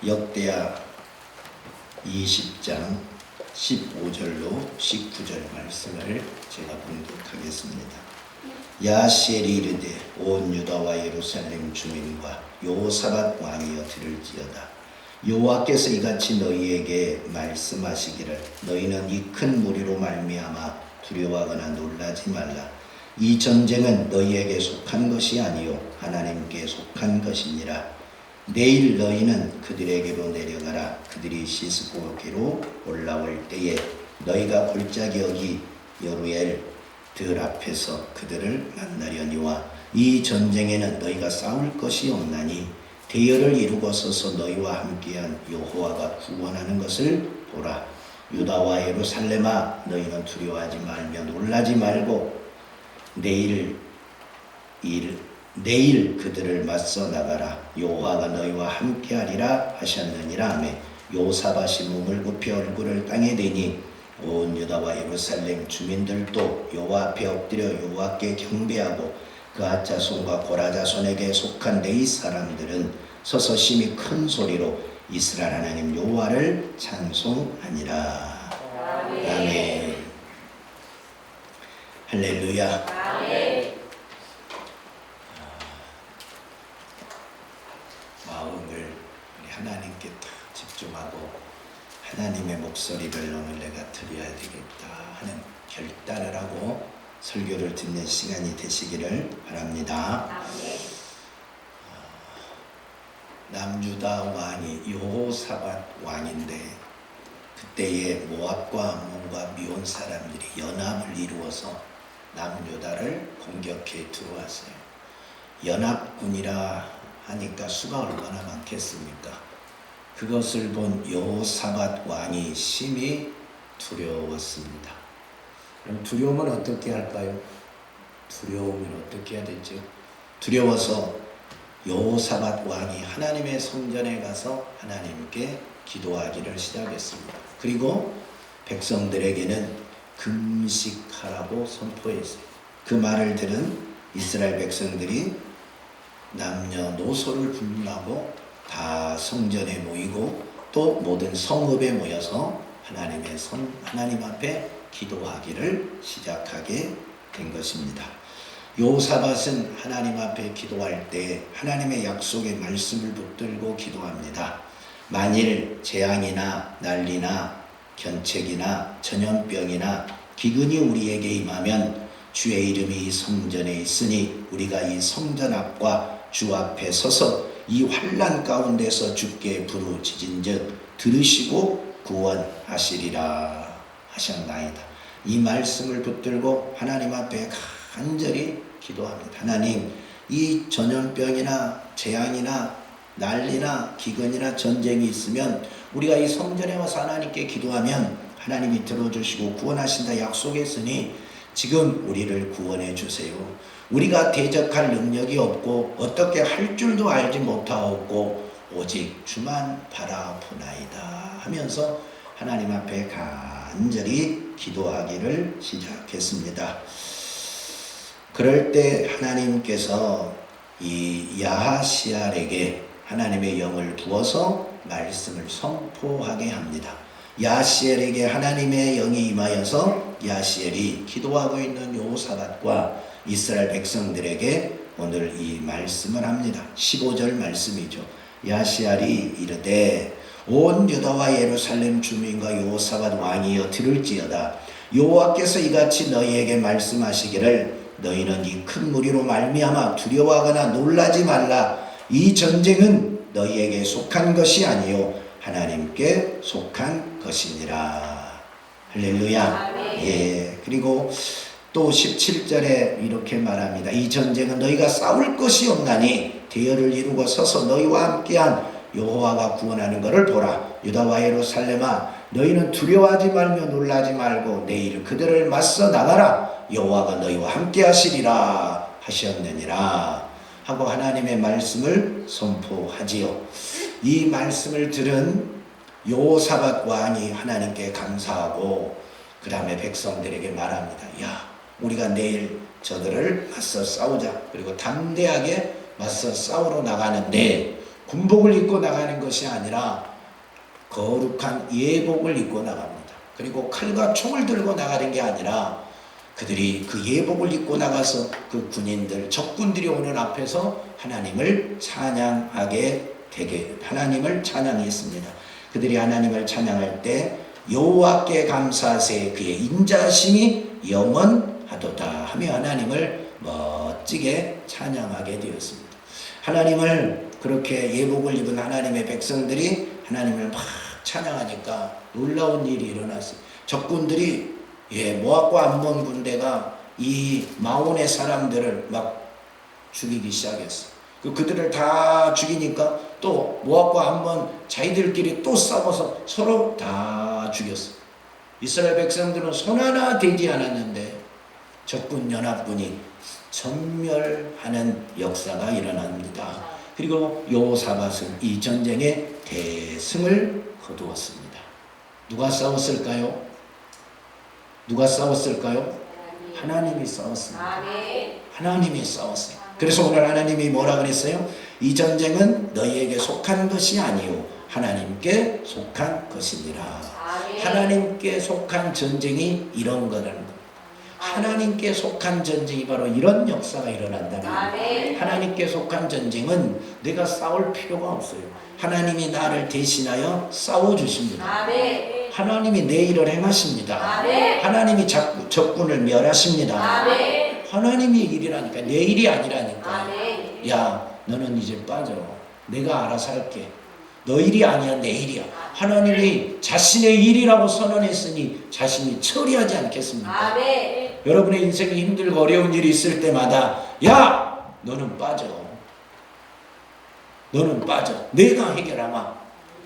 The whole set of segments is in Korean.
역대하 20장 15절로 19절 말씀을 제가 봉독하겠습니다. 야시엘이 이르되 온 유다와 예루살렘 주민과 여호사밧 왕이여 들을지어다. 여호와께서 이같이 너희에게 말씀하시기를 너희는 이 큰 무리로 말미암아 두려워하거나 놀라지 말라. 이 전쟁은 너희에게 속한 것이 아니요 하나님께 속한 것이니라. 내일 너희는 그들에게로 내려가라. 그들이 시스고기로 올라올 때에 너희가 골짜기 여기 여루엘 들 앞에서 그들을 만나려니와 이 전쟁에는 너희가 싸울 것이 없나니 대열을 이루고 서서 너희와 함께한 여호와가 구원하는 것을 보라. 유다와 예루살렘아 너희는 두려워하지 말며 놀라지 말고 내일 그들을 맞서 나가라. 여호와가 너희와 함께하리라 하셨느니라 하며 여호사밧이 몸을 굽혀 얼굴을 땅에 대니 온 유다와 예루살렘 주민들도 여호와 앞에 엎드려 여호와께 경배하고 그앗 자손과 고라 자손에게 속한 레위 사람들은 서서 심히 큰 소리로 이스라엘 하나님 여호와를 찬송하니라. 아멘. 할렐루야. 아멘. 마음을 우리 하나님께 딱 집중하고 하나님의 목소리를 오늘 내가 들어야 되겠다 하는 결단을 하고 설교를 듣는 시간이 되시기를 바랍니다. 아멘. 남유다 왕이 여호사밧 왕인데 그때에 모압과 암몬과 미온 사람들이 연합을 이루어서 남유다를 공격해 들어왔어요. 연합군이라 하니까 수가 얼마나 많겠습니까? 그것을 본 여호사밧 왕이 심히 두려웠습니다. 그럼 두려움은 어떻게 할까요? 두려움은 어떻게 해야 되죠? 두려워서 여호사밧 왕이 하나님의 성전에 가서 하나님께 기도하기를 시작했습니다. 그리고 백성들에게는 금식하라고 선포했어요. 그 말을 들은 이스라엘 백성들이 남녀노소를 불문하고 다 성전에 모이고 또 모든 성읍에 모여서 하나님 앞에 기도하기를 시작하게 된 것입니다. 여호사밧은 하나님 앞에 기도할 때 하나님의 약속의 말씀을 붙들고 기도합니다. 만일 재앙이나 난리나 견책이나 전염병이나 기근이 우리에게 임하면 주의 이름이 이 성전에 있으니 우리가 이 성전 앞과 주 앞에 서서 이 환난 가운데서 주께 부르짖은즉 들으시고 구원하시리라 하셨나이다. 이 말씀을 붙들고 하나님 앞에 간절히 기도합니다. 하나님, 이 전염병이나 재앙이나 난리나 기근이나 전쟁이 있으면 우리가 이 성전에 와서 하나님께 기도하면 하나님이 들어주시고 구원하신다 약속했으니 지금 우리를 구원해 주세요. 우리가 대적할 능력이 없고 어떻게 할 줄도 알지 못하옵고 오직 주만 바라보나이다 하면서 하나님 앞에 간절히 기도하기를 시작했습니다. 그럴 때 하나님께서 이 야하시알에게 하나님의 영을 부어서 말씀을 선포하게 합니다. 야시엘에게 하나님의 영이 임하여서 야시엘이 기도하고 있는 여호사밧과 이스라엘 백성들에게 오늘 이 말씀을 합니다. 15절 말씀이죠. 야시알이 이르되 온 유다와 예루살렘 주민과 여호사밧 왕이여 들을지어다. 여호와께서 이같이 너희에게 말씀하시기를 너희는 이 큰 무리로 말미암아 두려워하거나 놀라지 말라. 이 전쟁은 너희에게 속한 것이 아니요 하나님께 속한 것이니라. 할렐루야. 예. 그리고 또 17절에 이렇게 말합니다. 이 전쟁은 너희가 싸울 것이 없나니 대열을 이루고 서서 너희와 함께한 여호와가 구원하는 것을 보라. 유다와 예루살렘아 너희는 두려워하지 말며 놀라지 말고 내일 그들을 맞서 나가라. 여호와가 너희와 함께 하시리라 하셨느니라 하고 하나님의 말씀을 선포하지요. 이 말씀을 들은 여호사밧 왕이 하나님께 감사하고 그 다음에 백성들에게 말합니다. 야, 우리가 내일 저들을 맞서 싸우자. 그리고 담대하게 맞서 싸우러 나가는데 군복을 입고 나가는 것이 아니라 거룩한 예복을 입고 나갑니다. 그리고 칼과 총을 들고 나가는 게 아니라 그들이 그 예복을 입고 나가서 그 군인들, 적군들이 오는 앞에서 하나님을 찬양하게 되게, 하나님을 찬양했습니다. 그들이 하나님을 찬양할 때 여호와께 감사하세 그의 인자심이 영원하도다 하며 하나님을 멋지게 찬양하게 되었습니다. 하나님을 그렇게 예복을 입은 하나님의 백성들이 하나님을 막 찬양하니까 놀라운 일이 일어났어요. 적군들이 모압과 암몬 군대가 이 마온의 사람들을 막 죽이기 시작했어. 그들을 다 죽이니까 또 모압과 암몬 자기들끼리 또 싸워서 서로 다 죽였어. 이스라엘 백성들은 손 하나 대지 않았는데 적군 연합군이 전멸하는 역사가 일어납니다. 그리고 여호사밧은 이 전쟁에 대승을 거두었습니다. 누가 싸웠을까요? 누가 싸웠을까요? 하나님이 싸웠습니다. 하나님이 싸웠어요. 그래서 오늘 하나님이 뭐라 그랬어요? 이 전쟁은 너희에게 속한 것이 아니요 하나님께 속한 것이니라. 하나님께 속한 전쟁이 이런 거라는 거. 하나님께 속한 전쟁이 바로 이런 역사가 일어난다는 거예요. 하나님께 속한 전쟁은 내가 싸울 필요가 없어요. 하나님이 나를 대신하여 싸워주십니다. 하나님이 내 일을 행하십니다. 하나님이 적군을 멸하십니다. 하나님의 일이라니까, 내 일이 아니라니까. 야, 너는 이제 빠져. 내가 알아서 할게. 너 일이 아니야, 내 일이야. 하나님이 자신의 일이라고 선언했으니 자신이 처리하지 않겠습니까? 여러분의 인생이 힘들고 어려운 일이 있을 때마다 야, 너는 빠져. 너는 빠져. 내가 해결하마.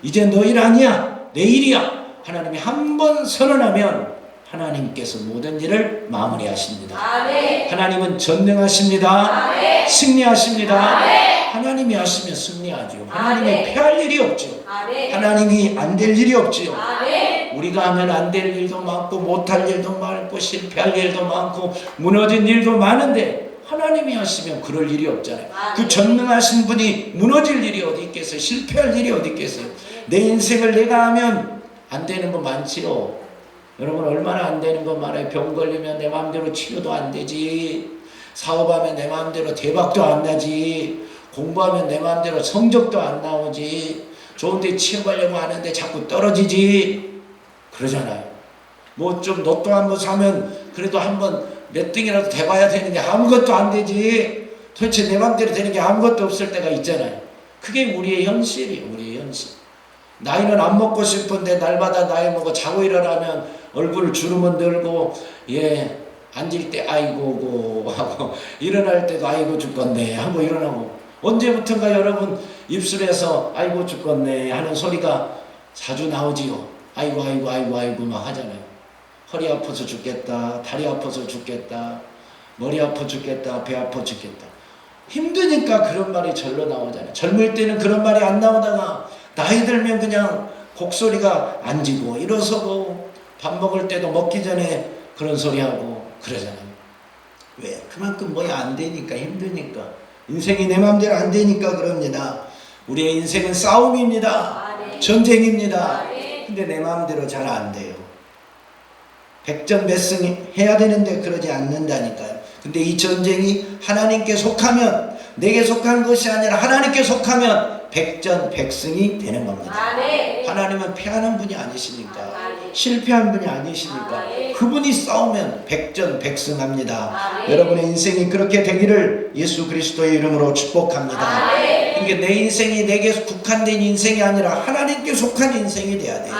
이제 너 일 아니야, 내 일이야. 하나님이 한 번 선언하면 하나님께서 모든 일을 마무리하십니다. 하나님은 전능하십니다. 승리하십니다. 하나님이 하시면 승리하죠. 하나님이 패할 일이 없죠. 하나님이 안 될 일이 없지요. 우리가 하면 안 될 일도 많고 못할 일도 많고 실패할 일도 많고 무너진 일도 많은데 하나님이 하시면 그럴 일이 없잖아요. 그 전능하신 분이 무너질 일이 어디 있겠어요? 실패할 일이 어디 있겠어요? 내 인생을 내가 하면 안 되는 거 많지요. 여러분 얼마나 안 되는 거 많아요. 병 걸리면 내 마음대로 치료도 안 되지. 사업하면 내 마음대로 대박도 안 나지. 공부하면 내 마음대로 성적도 안 나오지. 좋은 데 취업하려고 하는데 자꾸 떨어지지. 그러잖아요. 뭐 좀 로또 한번 사면 그래도 한번 몇 등이라도 돼봐야 되는데 아무것도 안 되지. 도대체 내 마음대로 되는 게 아무것도 없을 때가 있잖아요. 그게 우리의 현실이에요. 우리의 현실. 나이는 안 먹고 싶은데 날마다 나이 먹어 자고 일어나면 얼굴 주름은 늘고 앉을 때 아이고고 하고 일어날 때도 아이고 죽겠네 하고 일어나고 언제부턴가 여러분 입술에서 아이고 죽겠네 하는 소리가 자주 나오지요. 아이고 아이고 아이고 아이고 막 하잖아요. 허리 아파서 죽겠다, 다리 아파서 죽겠다, 머리 아파 죽겠다, 배 아파 죽겠다. 힘드니까 그런 말이 절로 나오잖아요. 젊을 때는 그런 말이 안 나오다가 나이 들면 그냥 곡소리가 안 지고 일어서고 밥 먹을 때도 먹기 전에 그런 소리 하고 그러잖아요. 왜? 그만큼 뭐야 안 되니까, 힘드니까. 인생이 내 마음대로 안 되니까 그럽니다. 우리의 인생은 싸움입니다. 전쟁입니다. 근데 내 마음대로 잘 안 돼요. 백전백승 해야 되는데 그러지 않는다니까요. 근데 이 전쟁이 하나님께 속하면, 내게 속한 것이 아니라 하나님께 속하면 백전백승이 되는 겁니다. 하나님은 패하는 분이 아니시니까, 실패한 분이 아니시니까 그분이 싸우면 백전백승합니다. 여러분의 인생이 그렇게 되기를 예수 그리스도의 이름으로 축복합니다. 그러니까 내 인생이 내게 국한된 인생이 아니라 하나님께 속한 인생이 돼야 돼요.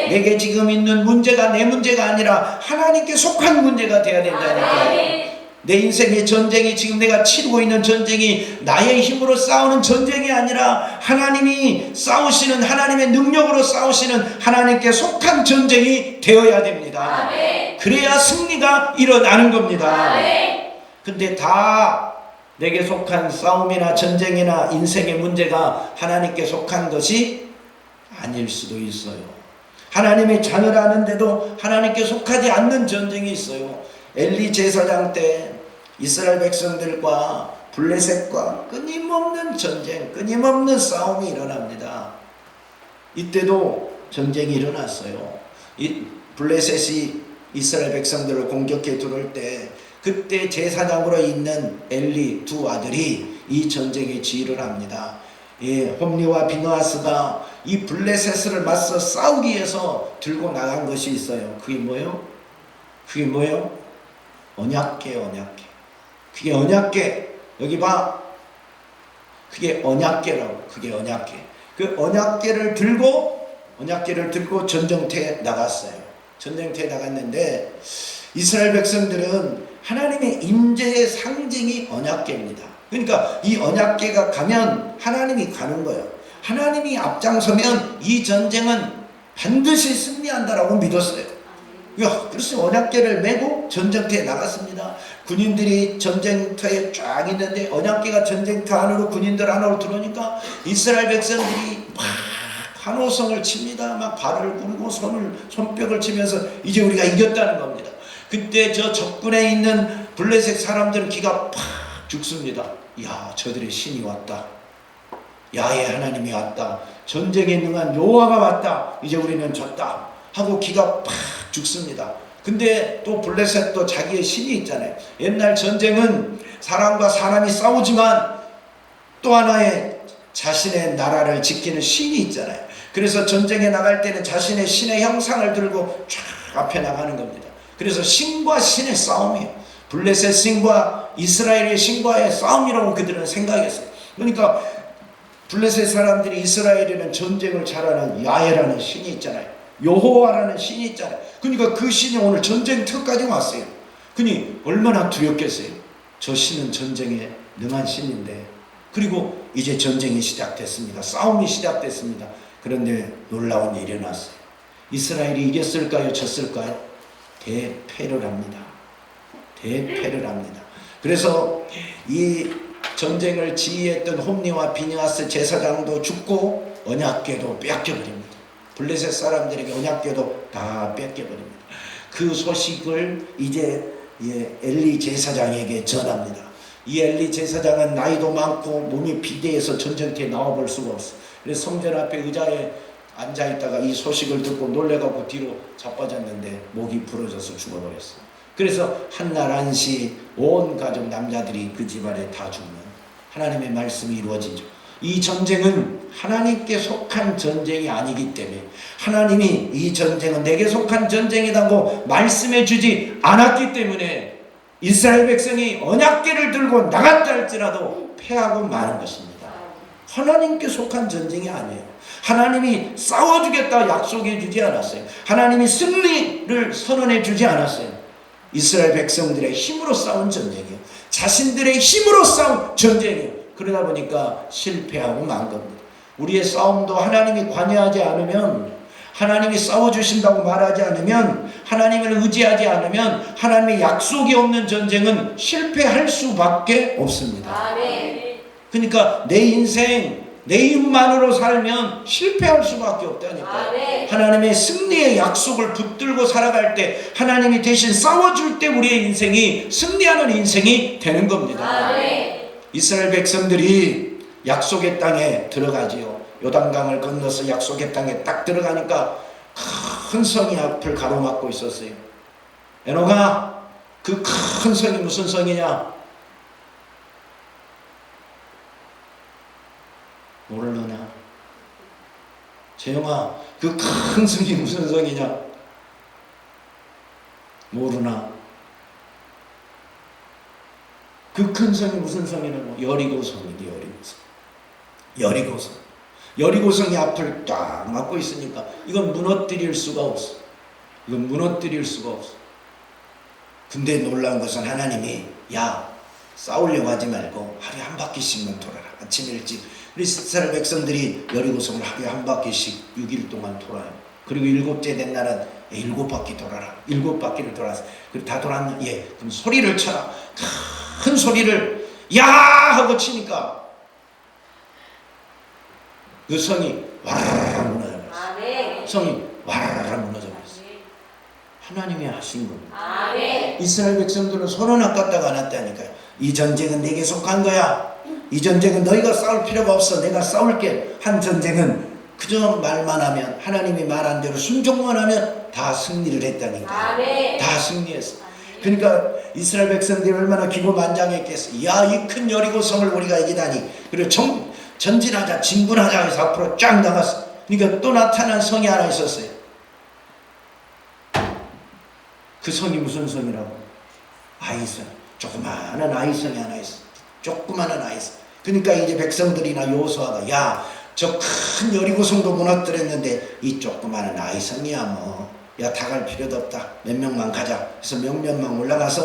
내게 지금 있는 문제가 내 문제가 아니라 하나님께 속한 문제가 돼야 된다니까요. 내 인생의 전쟁이, 지금 내가 치르고 있는 전쟁이 나의 힘으로 싸우는 전쟁이 아니라 하나님이 싸우시는, 하나님의 능력으로 싸우시는 하나님께 속한 전쟁이 되어야 됩니다. 그래야 승리가 일어나는 겁니다. 근데 다 내게 속한 싸움이나 전쟁이나 인생의 문제가 하나님께 속한 것이 아닐 수도 있어요. 하나님의 자녀라는데도 하나님께 속하지 않는 전쟁이 있어요. 엘리 제사장 때 이스라엘 백성들과 블레셋과 끊임없는 전쟁, 끊임없는 싸움이 일어납니다. 이때도 전쟁이 일어났어요. 이 블레셋이 이스라엘 백성들을 공격해 들어올 때 그때 제사장으로 있는 엘리 두 아들이 이 전쟁에 지휘를 합니다. 홈리와 비느하스가 이 블레셋을 맞서 싸우기 위해서 들고 나간 것이 있어요. 그게 뭐예요? 언약궤. 그게 언약궤. 여기 봐. 그게 언약궤라고. 그게 언약궤. 그 언약궤를 들고 전쟁터에 나갔어요. 전쟁터에 나갔는데 이스라엘 백성들은 하나님의 임재의 상징이 언약궤입니다. 그러니까 이 언약궤가 가면 하나님이 가는 거예요. 하나님이 앞장서면 이 전쟁은 반드시 승리한다라고 믿었어요. 그래서 언약궤를 메고 전쟁터에 나갔습니다. 군인들이 전쟁터에 쫙 있는데 언약궤가 전쟁터 안으로 군인들 안으로 들어오니까 이스라엘 백성들이 막 환호성을 칩니다. 막 발을 굴고 손뼉을 치면서 이제 우리가 이겼다는 겁니다. 그때 저 적군에 있는 블레셋 사람들은 기가 팍 죽습니다. 야, 저들의 신이 왔다. 야의 하나님이 왔다. 전쟁에 능한 여호와가 왔다. 이제 우리는 졌다 하고 기가 팍 죽습니다. 근데 또 블레셋도 자기의 신이 있잖아요. 옛날 전쟁은 사람과 사람이 싸우지만 또 하나의 자신의 나라를 지키는 신이 있잖아요. 그래서 전쟁에 나갈 때는 자신의 신의 형상을 들고 쫙 앞에 나가는 겁니다. 그래서 신과 신의 싸움이에요. 블레셋 신과 이스라엘의 신과의 싸움이라고 그들은 생각했어요. 그러니까 블레셋 사람들이 이스라엘에는 전쟁을 잘하는 야훼라는 신이 있잖아요. 여호와라는 신이 있잖아요. 그러니까 그 신이 오늘 전쟁터까지 왔어요. 그니 얼마나 두렵겠어요. 저 신은 전쟁에 능한 신인데. 그리고 이제 전쟁이 시작됐습니다. 싸움이 시작됐습니다. 그런데 놀라운 일이 일어났어요. 이스라엘이 이겼을까요? 졌을까요? 대패를 합니다. 그래서 이 전쟁을 지휘했던 홈리와 비느하스 제사장도 죽고 언약궤도 뺏겨버립니다. 블레셋 사람들에게 언약궤도 다 뺏겨버립니다. 그 소식을 이제 엘리 제사장에게 전합니다. 이 엘리 제사장은 나이도 많고 몸이 비대해서 전쟁터에 나와볼 수가 없어. 그래서 성전 앞에 의자에 앉아있다가 이 소식을 듣고 놀래갖고 뒤로 자빠졌는데 목이 부러져서 죽어버렸어. 그래서 한날 한시 온 가족 남자들이 그 집안에 다 죽는 하나님의 말씀이 이루어지죠. 이 전쟁은 하나님께 속한 전쟁이 아니기 때문에 하나님이 이 전쟁은 내게 속한 전쟁이라고 말씀해 주지 않았기 때문에 이스라엘 백성이 언약궤를 들고 나갔다 할지라도 패하고 마는 것입니다. 하나님께 속한 전쟁이 아니에요. 하나님이 싸워주겠다 약속해 주지 않았어요. 하나님이 승리를 선언해 주지 않았어요. 이스라엘 백성들의 힘으로 싸운 전쟁이에요. 자신들의 힘으로 싸운 전쟁이에요. 그러다 보니까 실패하고 만 겁니다. 우리의 싸움도 하나님이 관여하지 않으면, 하나님이 싸워주신다고 말하지 않으면, 하나님을 의지하지 않으면 하나님의 약속이 없는 전쟁은 실패할 수밖에 없습니다. 아멘. 그러니까 내 인생 내 힘만으로 살면 실패할 수밖에 없다니까요. 하나님의 승리의 약속을 붙들고 살아갈 때, 하나님이 대신 싸워줄 때 우리의 인생이 승리하는 인생이 되는 겁니다. 이스라엘 백성들이 약속의 땅에 들어가지요. 요단강을 건너서 약속의 땅에 딱 들어가니까 큰 성이 앞을 가로막고 있었어요. 에녹아, 그 큰 성이 무슨 성이냐? 모르느냐? 재영아, 그 큰 성이 무슨 성이냐? 모르나? 그 큰 성이 무슨 성이라고? 여리고성이지. 여리고성. 여리고성이 앞을 딱 막고 있으니까 이건 무너뜨릴 수가 없어. 근데 놀라운 것은 하나님이, 야, 싸우려고 하지 말고 하루에 한 바퀴씩만 돌아라. 아침 일찍 우리 이스라엘 백성들이 여리고성을 하루에 한 바퀴씩 6일 동안 돌아요. 그리고 7째 된 날은 7바퀴 돌아라. 7바퀴를 돌아서 그리고 다 돌았냐? 예. 그럼 소리를 쳐라. 큰 소리를 야 하고 치니까 그 성이 와라라 무너져버렸어요. 성이 와라라 무너져버렸어요. 하나님이 하신 겁니다. 이스라엘 백성들은 손은 아깝다가 안 왔다니까요. 이 전쟁은 내게 속한 거야. 이 전쟁은 너희가 싸울 필요가 없어. 내가 싸울게. 한 전쟁은 그저 말만 하면, 하나님이 말한 대로 순종만 하면 다 승리를 했다니까. 다 승리했어. 그러니까 이스라엘 백성들이 얼마나 기고만장했겠어. 야, 이 큰 여리고성을 우리가 이기다니. 그리고 전진하자, 진군하자 해서 앞으로 쫙 나갔어. 그러니까 또 나타난 성이 하나 있었어요. 그 성이 무슨 성이라고? 아이성. 조그마한 아이성이 하나 있어. 조그마한 아이성. 그러니까 이제 백성들이나 여호수아가, 야, 저 큰 여리고성도 무너뜨렸는데 이 조그마한 아이성이야 뭐. 야, 다 갈 필요도 없다. 몇 명만 가자. 그래서 몇몇만 올라가서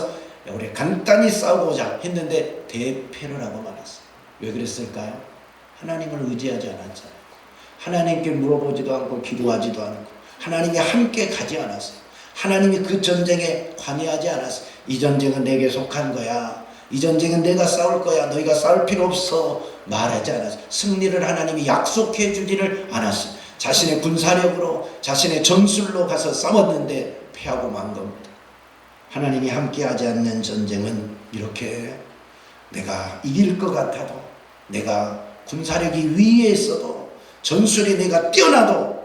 야, 우리 간단히 싸우고 오자 했는데 대패를 하고 말았어요. 왜 그랬을까요? 하나님을 의지하지 않았잖아요. 하나님께 물어보지도 않고 기도하지도 않고 하나님이 함께 가지 않았어요. 하나님이 그 전쟁에 관여하지 않았어요. 이 전쟁은 내게 속한 거야. 이 전쟁은 내가 싸울 거야. 너희가 싸울 필요 없어. 말하지 않았어요. 승리를 하나님이 약속해 주지를 않았어요. 자신의 군사력으로, 자신의 전술로 가서 싸웠는데 패하고 만 겁니다. 하나님이 함께하지 않는 전쟁은 이렇게 내가 이길 것 같아도, 내가 군사력이 위에 있어도, 전술이 내가 뛰어나도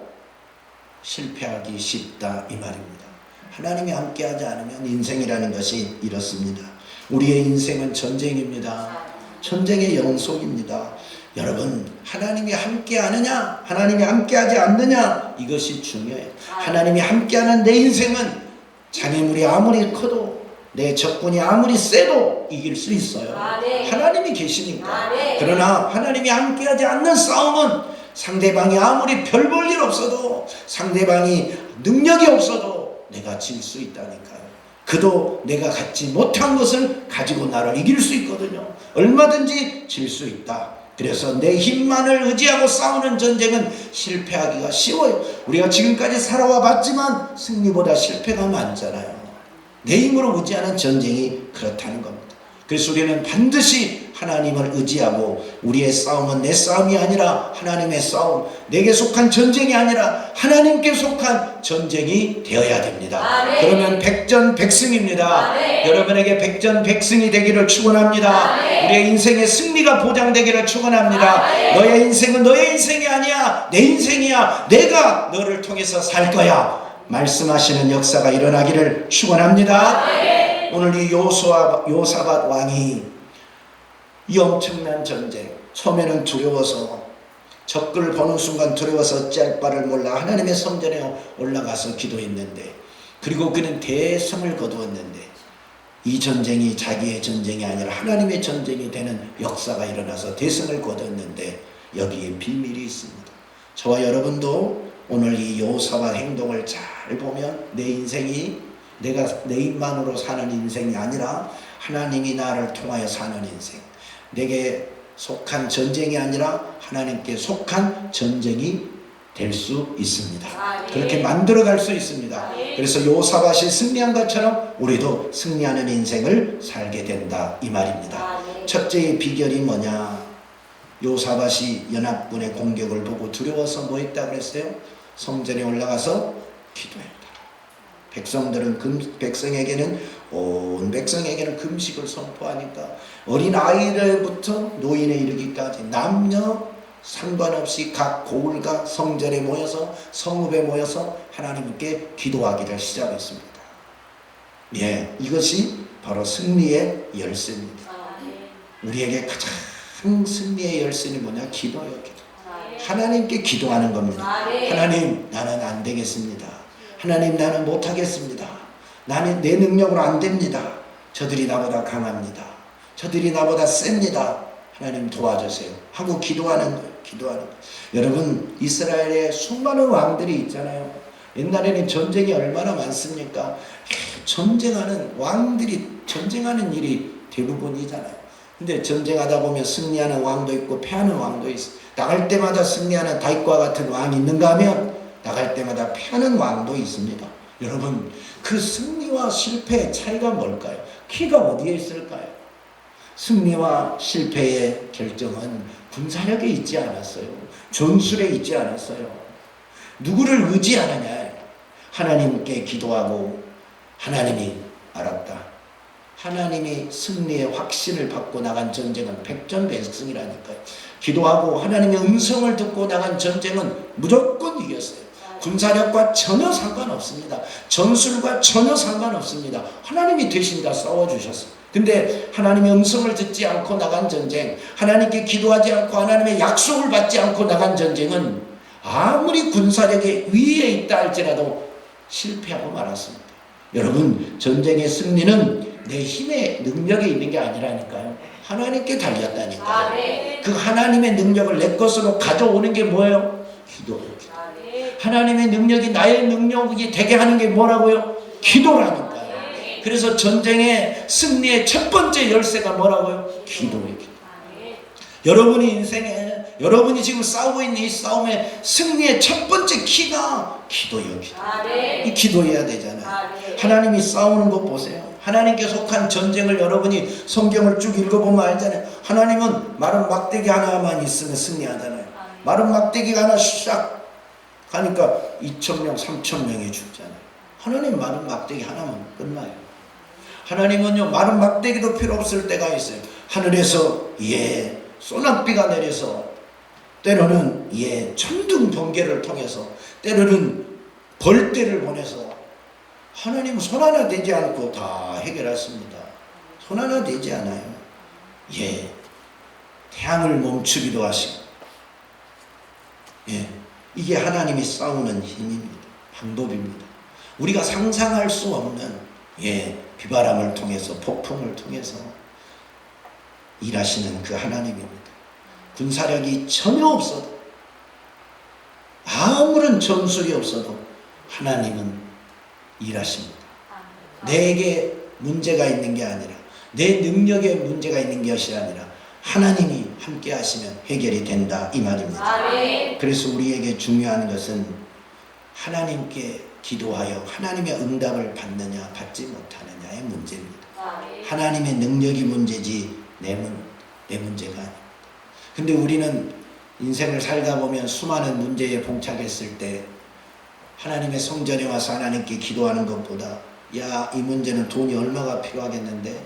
실패하기 쉽다 이 말입니다. 하나님이 함께하지 않으면 인생이라는 것이 이렇습니다. 우리의 인생은 전쟁입니다. 전쟁의 영속입니다. 여러분, 하나님이 함께하느냐, 하나님이 함께하지 않느냐, 이것이 중요해요. 하나님이 함께하는 내 인생은 장애물이 아무리 커도, 내 적군이 아무리 세도 이길 수 있어요. 하나님이 계시니까. 그러나 하나님이 함께하지 않는 싸움은 상대방이 아무리 별 볼 일 없어도, 상대방이 능력이 없어도 내가 질 수 있다니까요. 그도 내가 갖지 못한 것을 가지고 나를 이길 수 있거든요. 얼마든지 질 수 있다. 그래서 내 힘만을 의지하고 싸우는 전쟁은 실패하기가 쉬워요. 우리가 지금까지 살아와 봤지만 승리보다 실패가 많잖아요. 내 힘으로 의지하는 전쟁이 그렇다는 겁니다. 그래서 우리는 반드시 하나님을 의지하고, 우리의 싸움은 내 싸움이 아니라 하나님의 싸움, 내게 속한 전쟁이 아니라 하나님께 속한 전쟁이 되어야 됩니다. 그러면 백전백승입니다. 여러분에게 백전백승이 되기를 축원합니다. 우리의 인생의 승리가 보장되기를 축원합니다. 너의 인생은 너의 인생이 아니야, 내 인생이야. 내가 너를 통해서 살 거야 말씀하시는 역사가 일어나기를 축원합니다. 오늘 이 요사밧 왕이 이 엄청난 전쟁, 처음에는 두려워서, 적을 보는 순간 두려워서 어찌할 바를 몰라 하나님의 성전에 올라가서 기도했는데, 그리고 그는 대성을 거두었는데, 이 전쟁이 자기의 전쟁이 아니라 하나님의 전쟁이 되는 역사가 일어나서 대성을 거두었는데, 여기에 비밀이 있습니다. 저와 여러분도 오늘 이 요사밧 행동을 잘 보면 내 인생이 내가 내 힘만으로 사는 인생이 아니라 하나님이 나를 통하여 사는 인생, 내게 속한 전쟁이 아니라 하나님께 속한 전쟁이 될 수 있습니다. 그렇게 만들어갈 수 있습니다. 그래서 요사밧이 승리한 것처럼 우리도 승리하는 인생을 살게 된다 이 말입니다. 첫째의 비결이 뭐냐? 요사밧이 연합군의 공격을 보고 두려워서 뭐 했다고 그랬어요? 성전에 올라가서 기도했다. 온 백성에게는 금식을 선포하니까 어린 아이들부터 노인에 이르기까지 남녀 상관없이 각 고을과 성전에 모여서, 성읍에 모여서 하나님께 기도하기를 시작했습니다. 예, 이것이 바로 승리의 열쇠입니다. 우리에게 가장 승리의 열쇠는 뭐냐? 기도예요. 기도. 하나님께 기도하는 겁니다. 하나님, 나는 안 되겠습니다. 하나님, 나는 못하겠습니다. 나는 내 능력으로 안 됩니다. 저들이 나보다 강합니다. 저들이 나보다 셉니다. 하나님 도와주세요 하고 기도하는 거예요. 기도하는 거예요. 여러분, 이스라엘에 수많은 왕들이 있잖아요. 옛날에는 전쟁이 얼마나 많습니까? 전쟁하는 왕들이 전쟁하는 일이 대부분이잖아요. 근데 전쟁하다 보면 승리하는 왕도 있고 패하는 왕도 있어. 나갈 때마다 승리하는 다윗과 같은 왕이 있는가 하면 나갈 때마다 패하는 왕도 있습니다. 여러분, 그 승리와 실패의 차이가 뭘까요? 키가 어디에 있을까요? 승리와 실패의 결정은 군사력에 있지 않았어요. 전술에 있지 않았어요. 누구를 의지하느냐? 하나님께 기도하고 하나님이 알았다. 하나님이 승리의 확신을 받고 나간 전쟁은 백전백승이라니까요. 기도하고 하나님의 음성을 듣고 나간 전쟁은 무조건 이겼어요. 군사력과 전혀 상관없습니다. 전술과 전혀 상관없습니다. 하나님이 대신 다 싸워주셨어요. 근데 하나님의 음성을 듣지 않고 나간 전쟁, 하나님께 기도하지 않고 하나님의 약속을 받지 않고 나간 전쟁은 아무리 군사력이 위에 있다 할지라도 실패하고 말았습니다. 여러분, 전쟁의 승리는 내 힘의 능력에 있는 게 아니라니까요. 하나님께 달렸다니까요. 그 하나님의 능력을 내 것으로 가져오는 게 뭐예요? 기도예요. 하나님의 능력이 나의 능력이 되게 하는 게 뭐라고요? 기도라니까요. 그래서 전쟁의 승리의 첫 번째 열쇠가 뭐라고요? 기도예요. 여러분이 인생에, 여러분이 지금 싸우고 있는 이 싸움의 승리의 첫 번째 키가 기도예요. 기도. 이 기도해야 되잖아요. 하나님이 싸우는 것 보세요. 하나님께 속한 전쟁을 여러분이 성경을 쭉 읽어보면 알잖아요. 하나님은 마른 막대기 하나만 있으면 승리하잖아요. 마른 막대기가 하나 싹 가니까 2,000명, 3,000명이 죽잖아요. 하나님 마른 막대기 하나만 끝나요. 하나님은요, 마른 막대기도 필요 없을 때가 있어요. 하늘에서 소낙비가 내려서, 때로는 천둥 번개를 통해서, 때로는 벌떼를 보내서 하나님은 손 하나 대지 않고 다 해결했습니다. 손 하나 대지 않아요. 태양을 멈추기도 하시고, 이게 하나님이 싸우는 힘입니다. 방법입니다. 우리가 상상할 수 없는 비바람을 통해서, 폭풍을 통해서 일하시는 그 하나님입니다. 군사력이 전혀 없어도, 아무런 전술이 없어도 하나님은 일하십니다. 내게 문제가 있는 게 아니라, 내 능력에 문제가 있는 것이 아니라 하나님이 함께 하시면 해결이 된다, 이 말입니다. 그래서 우리에게 중요한 것은 하나님께 기도하여 하나님의 응답을 받느냐 받지 못하느냐의 문제입니다. 하나님의 능력이 문제지 내 문제가 아닙니다. 근데 우리는 인생을 살다 보면 수많은 문제에 봉착했을 때 하나님의 성전에 와서 하나님께 기도하는 것보다, 이 문제는 돈이 얼마가 필요하겠는데,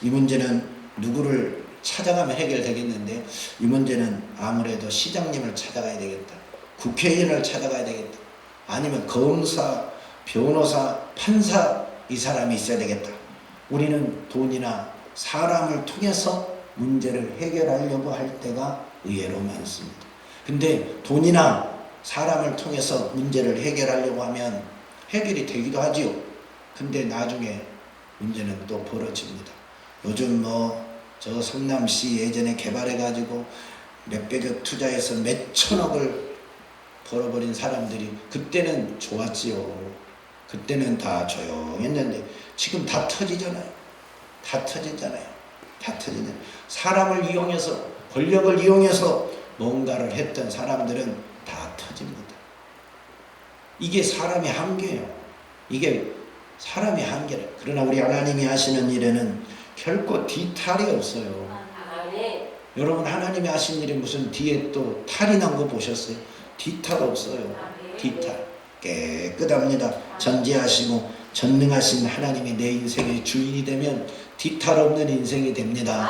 이 문제는 누구를 찾아가면 해결되겠는데, 이 문제는 아무래도 시장님을 찾아가야 되겠다, 국회의원을 찾아가야 되겠다, 아니면 검사, 변호사, 판사, 이 사람이 있어야 되겠다. 우리는 돈이나 사람을 통해서 문제를 해결하려고 할 때가 의외로 많습니다. 근데 돈이나 사람을 통해서 문제를 해결하려고 하면 해결이 되기도 하지요. 근데 나중에 문제는 또 벌어집니다. 요즘 저 성남시 예전에 개발해가지고 몇백억 투자해서 몇 천억을 벌어버린 사람들이 그때는 좋았지요. 그때는 다 조용했는데 지금 다 터지잖아요. 다 터지잖아요. 사람을 이용해서, 권력을 이용해서 뭔가를 했던 사람들은 다 터집니다. 이게 사람의 한계예요. 이게 사람의 한계래. 그러나 우리 하나님이 하시는 일에는 결코 뒤탈이 없어요. 여러분, 하나님이 하신 일이 무슨 뒤에 또 탈이 난 거 보셨어요? 뒤탈 없어요. 뒤탈 깨끗합니다. 전지하시고 전능하신 하나님이 내 인생의 주인이 되면 뒤탈 없는 인생이 됩니다.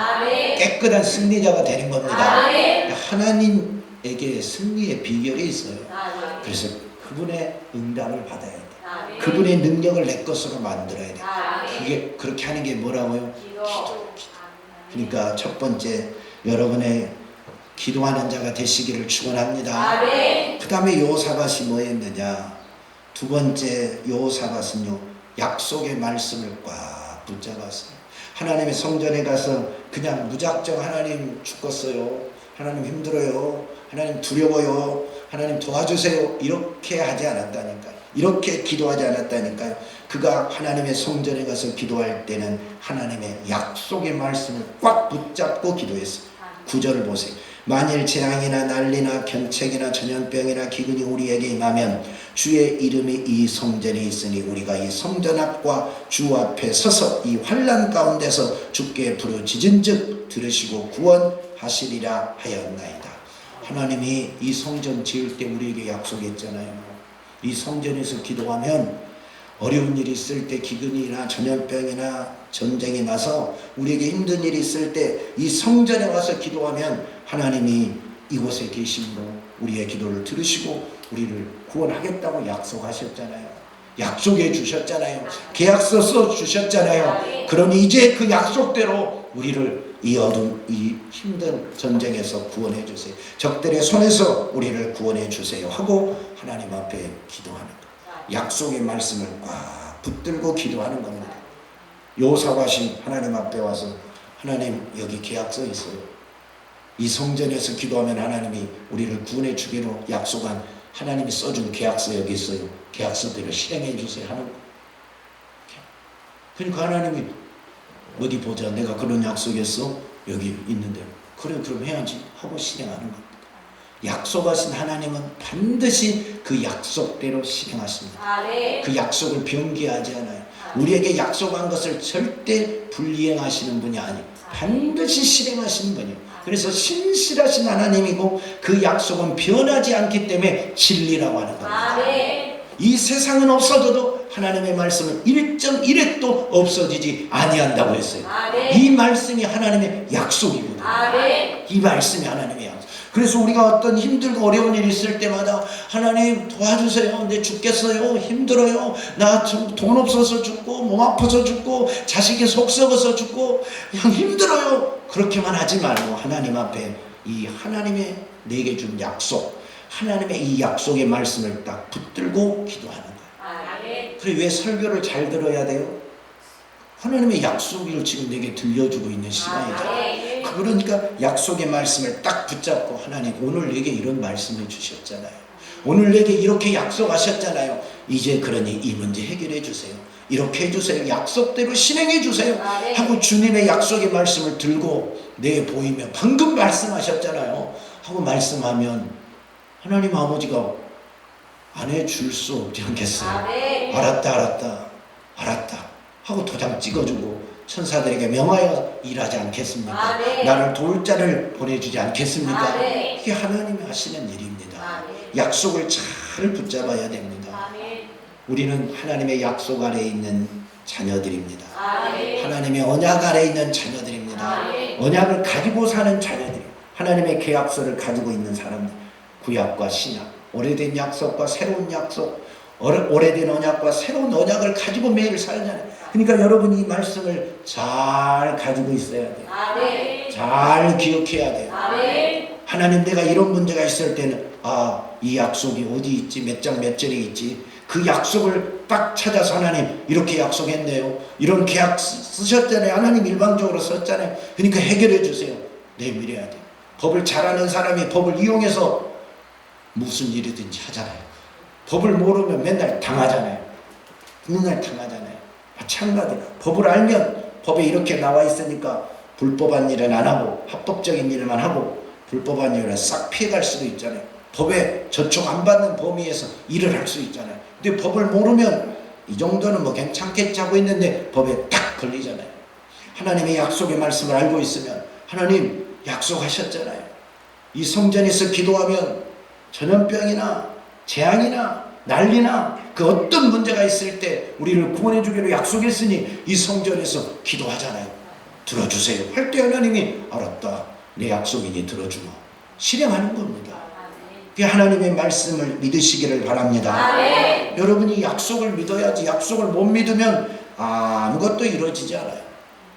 깨끗한 승리자가 되는 겁니다. 하나님에게 승리의 비결이 있어요. 그래서 그분의 응답을 받아야 돼. 그분의 능력을 내 것으로 만들어야 돼. 그게 그렇게 하는 게 뭐라고요? 기도. 그러니까 첫 번째, 여러분의 기도하는 자가 되시기를 축원합니다. 그 다음에 여호사밧이 뭐 했느냐? 두 번째, 여호사밧은요, 약속의 말씀을 꽉 붙잡았어요. 하나님의 성전에 가서 그냥 무작정 하나님 죽겠어요, 하나님 힘들어요, 하나님 두려워요, 하나님 도와주세요, 이렇게 하지 않았다니까요. 이렇게 기도하지 않았다니까요. 그가 하나님의 성전에 가서 기도할 때는 하나님의 약속의 말씀을 꽉 붙잡고 기도했어요. 9절을 보세요. 만일 재앙이나 난리나 견책이나 전염병이나 기근이 우리에게 임하면 주의 이름이 이 성전에 있으니 우리가 이 성전 앞과 주 앞에 서서 이 환난 가운데서 주께 부르짖은즉 들으시고 구원하시리라 하였나이다. 하나님이 이 성전 지을 때 우리에게 약속했잖아요. 이 성전에서 기도하면 어려운 일이 있을 때, 기근이나 전염병이나 전쟁이 나서 우리에게 힘든 일이 있을 때 이 성전에 와서 기도하면 하나님이 이곳에 계심으로 우리의 기도를 들으시고 우리를 구원하겠다고 약속하셨잖아요. 약속해 주셨잖아요. 계약서 써 주셨잖아요. 그러니 이제 그 약속대로 우리를 이 어둠, 이 힘든 전쟁에서 구원해 주세요. 적들의 손에서 우리를 구원해 주세요 하고 하나님 앞에 기도하는 것. 약속의 말씀을 꽉 붙들고 기도하는 겁니다. 요사바신 하나님 앞에 와서 하나님 여기 계약서 있어요. 이 성전에서 기도하면 하나님이 우리를 구원해 주기로 약속한 하나님이 써준 계약서 여기 있어요. 계약서대로 실행해 주세요 하는 거. 그러니까 하나님이 어디 보자, 내가 그런 약속했어? 여기 있는데 그래 그럼 해야지 하고 실행하는 겁니다. 약속하신 하나님은 반드시 그 약속대로 실행하십니다. 그 약속을 변개하지 않아요. 우리에게 약속한 것을 절대 불이행하시는 분이 아니에요. 반드시 실행하시는 분이에요. 그래서 신실하신 하나님이고 그 약속은 변하지 않기 때문에 진리라고 하는 겁니다. 이 세상은 없어져도 하나님의 말씀은 1.1획도 없어지지 아니한다고 했어요. 이 말씀이 하나님의 약속이거든요. 이 말씀이 하나님의 약속. 그래서 우리가 어떤 힘들고 어려운 일이 있을 때마다 하나님 도와주세요. 내 죽겠어요. 힘들어요. 나 돈 없어서 죽고 몸 아파서 죽고 자식이 속 썩어서 죽고 그냥 힘들어요. 그렇게만 하지 말고 하나님 앞에 이 하나님의 내게 준 약속, 하나님의 이 약속의 말씀을 딱 붙들고 기도하는 거예요. 그래 왜 설교를 잘 들어야 돼요? 하나님의 약속을 지금 내게 들려주고 있는 시간이죠. 그러니까 약속의 말씀을 딱 붙잡고 하나님 오늘 내게 이런 말씀을 주셨잖아요. 오늘 내게 이렇게 약속하셨잖아요. 이제 그러니 이 문제 해결해 주세요. 이렇게 해주세요. 약속대로 실행해 주세요 하고 주님의 약속의 말씀을 들고 내 보이면 방금 말씀하셨잖아요 하고 말씀하면 하나님 아버지가 안 해줄 수 없지 않겠어요? 알았다 하고 도장 찍어주고 천사들에게 명하여 일하지 않겠습니까? 나를 도울 자를 보내주지 않겠습니까? 이게 하나님이 하시는 일입니다. 약속을 잘 붙잡아야 됩니다. 우리는 하나님의 약속 아래에 있는 자녀들입니다. 하나님의 언약 아래에 있는 자녀들입니다. 언약을 가지고 사는 자녀들이에요. 하나님의 계약서를 가지고 있는 사람들. 구약과 신약, 오래된 약속과 새로운 약속, 오래된 언약과 새로운 언약을 가지고 매일 살잖아요. 그러니까 여러분이 이 말씀을 잘 가지고 있어야 돼요. 잘 기억해야 돼요. 하나님 내가 이런 문제가 있을 때는 이 약속이 어디 있지? 몇 장 몇 절에 있지? 그 약속을 딱 찾아서 하나님 이렇게 약속했네요. 이런 계약 쓰셨잖아요. 하나님 일방적으로 썼잖아요. 그러니까 해결해 주세요. 내밀어야 돼요. 법을 잘 아는 사람이 법을 이용해서 무슨 일이든지 하잖아요. 법을 모르면 맨날 당하잖아요. 마찬가지로 법을 알면 법에 이렇게 나와 있으니까 불법한 일은 안 하고 합법적인 일만 하고 불법한 일은 싹 피해갈 수도 있잖아요. 법에 저촉 안 받는 범위에서 일을 할 수 있잖아요. 근데 법을 모르면 이 정도는 뭐 괜찮겠지 하고 있는데 법에 딱 걸리잖아요. 하나님의 약속의 말씀을 알고 있으면 하나님 약속하셨잖아요. 이 성전에서 기도하면 전염병이나 재앙이나 난리나 그 어떤 문제가 있을 때 우리를 구원해 주기로 약속했으니 이 성전에서 기도하잖아요. 들어주세요 할 때 하나님이 알았다. 내 약속이니 들어주마. 실행하는 겁니다. 그 하나님의 말씀을 믿으시기를 바랍니다. 여러분이 약속을 믿어야지. 약속을 못 믿으면 아무것도 이루어지지 않아요.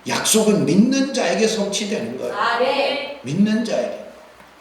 약속은 믿는 자에게 성취되는 거예요. 믿는 자에게.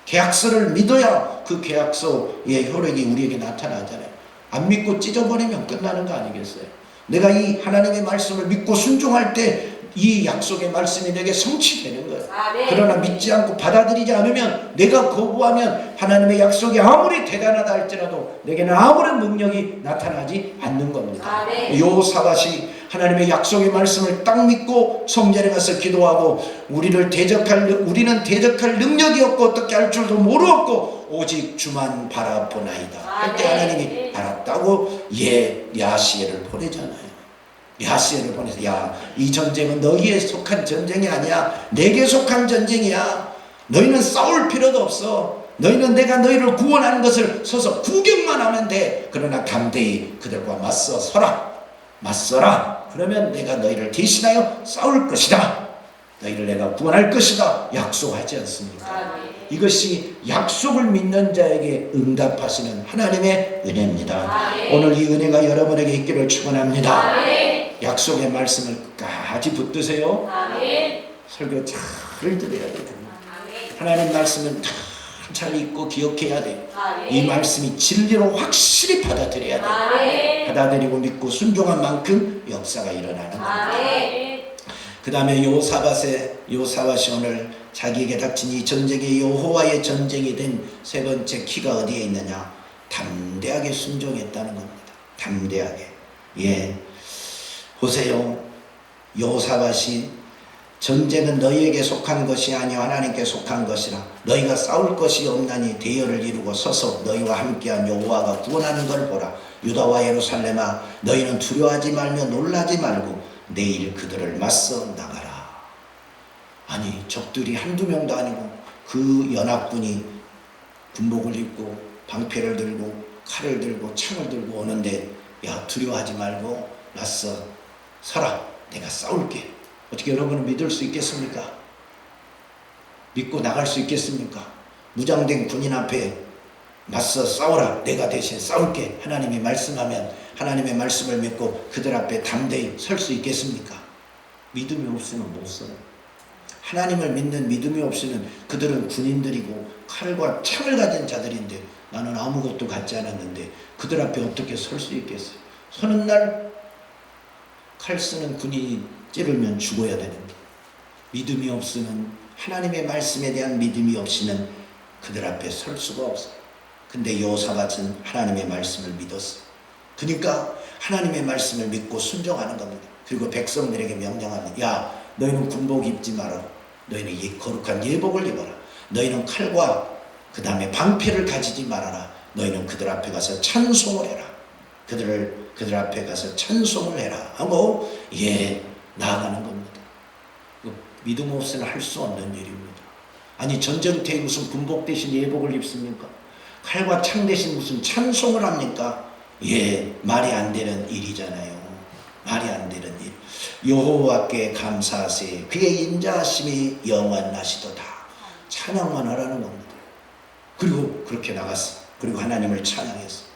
계약서를 믿어야 그 계약서의 효력이 우리에게 나타나잖아요. 안 믿고 찢어버리면 끝나는 거 아니겠어요? 내가 이 하나님의 말씀을 믿고 순종할 때 이 약속의 말씀이 내게 성취되는 거예요. 그러나 믿지 않고 받아들이지 않으면, 내가 거부하면 하나님의 약속이 아무리 대단하다 할지라도 내게는 아무런 능력이 나타나지 않는 겁니다. 요사밧이 하나님의 약속의 말씀을 딱 믿고 성전에 가서 기도하고 우리는 대적할 능력이 없고 어떻게 할 줄도 모르었고 오직 주만 바라보나이다 할 때 하나님이 알았다고 야시엘을 보내잖아요. 야시엘을 보내서 이 전쟁은 너희에 속한 전쟁이 아니야. 내게 속한 전쟁이야. 너희는 싸울 필요도 없어. 너희는 내가 너희를 구원한 것을 서서 구경만 하면 돼. 그러나 담대히 그들과 맞서 서라. 맞서라. 그러면 내가 너희를 대신하여 싸울 것이다. 너희를 내가 구원할 것이다. 약속하지 않습니까? 이것이 약속을 믿는 자에게 응답하시는 하나님의 은혜입니다. 오늘 이 은혜가 여러분에게 있기를 축원합니다. 약속의 말씀을 끝까지 붙드세요. 설교 잘 들어야 돼요. 하나님 말씀은 잘 읽고 기억해야 돼요. 이 말씀이 진리로 확실히 받아들여야 돼요. 받아들이고 믿고 순종한 만큼 역사가 일어나는 겁니다. 그 다음에 요사밧이 오늘 자기에게 닥친 이 전쟁이 여호와의 전쟁이 된 세 번째 키가 어디에 있느냐? 담대하게 순종했다는 겁니다. 담대하게. 예, 보세요. 여호사밧이 전쟁은 너희에게 속한 것이 아니요 하나님께 속한 것이라 너희가 싸울 것이 없나니 대열을 이루고 서서 너희와 함께한 여호와가 구원하는 걸 보라. 유다와 예루살렘아 너희는 두려워하지 말며 놀라지 말고 내일 그들을 맞서 나가라. 아니 적들이 한두 명도 아니고 그 연합군이 군복을 입고 방패를 들고 칼을 들고 창을 들고 오는데 야 두려워하지 말고 맞서 서라. 내가 싸울게. 어떻게 여러분은 믿을 수 있겠습니까? 믿고 나갈 수 있겠습니까? 무장된 군인 앞에 맞서 싸우라. 내가 대신 싸울게. 하나님이 말씀하면 하나님의 말씀을 믿고 그들 앞에 담대히 설 수 있겠습니까? 믿음이 없으면 못 서요. 하나님을 믿는 믿음이 없이는 그들은 군인들이고 칼과 창을 가진 자들인데 나는 아무것도 갖지 않았는데 그들 앞에 어떻게 설 수 있겠어요? 서는 날 칼 쓰는 군인이 찌르면 죽어야 되는데 믿음이 없으면 하나님의 말씀에 대한 믿음이 없이는 그들 앞에 설 수가 없어요. 근데 여호사밧은 하나님의 말씀을 믿었어요. 그러니까 하나님의 말씀을 믿고 순종하는 겁니다. 그리고 백성들에게 명령합니다. 야 너희는 군복 입지 마라. 너희는 이 거룩한 예복을 입어라. 너희는 칼과 그 다음에 방패를 가지지 말아라. 너희는 그들 앞에 가서 찬송을 해라. 그들 앞에 가서 찬송을 해라 하고 나아가는 겁니다. 믿음 없이는 할 수 없는 일입니다. 아니 전쟁터에 무슨 군복 대신 예복을 입습니까? 칼과 창 대신 무슨 찬송을 합니까? 말이 안 되는 일이잖아요. 말이 안 되는 일. 여호와께 감사하세 그의 인자하심이 영원하시도다. 찬양만 하라는 겁니다. 그리고 그렇게 나갔어. 그리고 하나님을 찬양했어.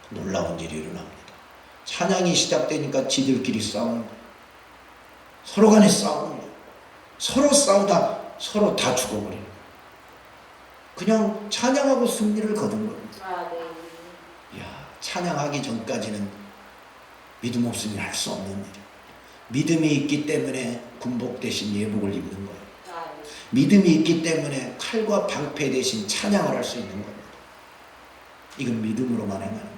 놀라운 일이 일어납니다. 찬양이 시작되니까 지들끼리 싸우는 거예요. 서로 간에 싸우는 거예요. 서로 싸우다 서로 다 죽어버리는 거예요. 그냥 찬양하고 승리를 거둔 겁니다. 찬양하기 전까지는 믿음 없으면 할 수 없는 일이에요. 믿음이 있기 때문에 군복 대신 예복을 입는 거예요. 믿음이 있기 때문에 칼과 방패 대신 찬양을 할 수 있는 겁니다. 이건 믿음으로만 행하는 거예요.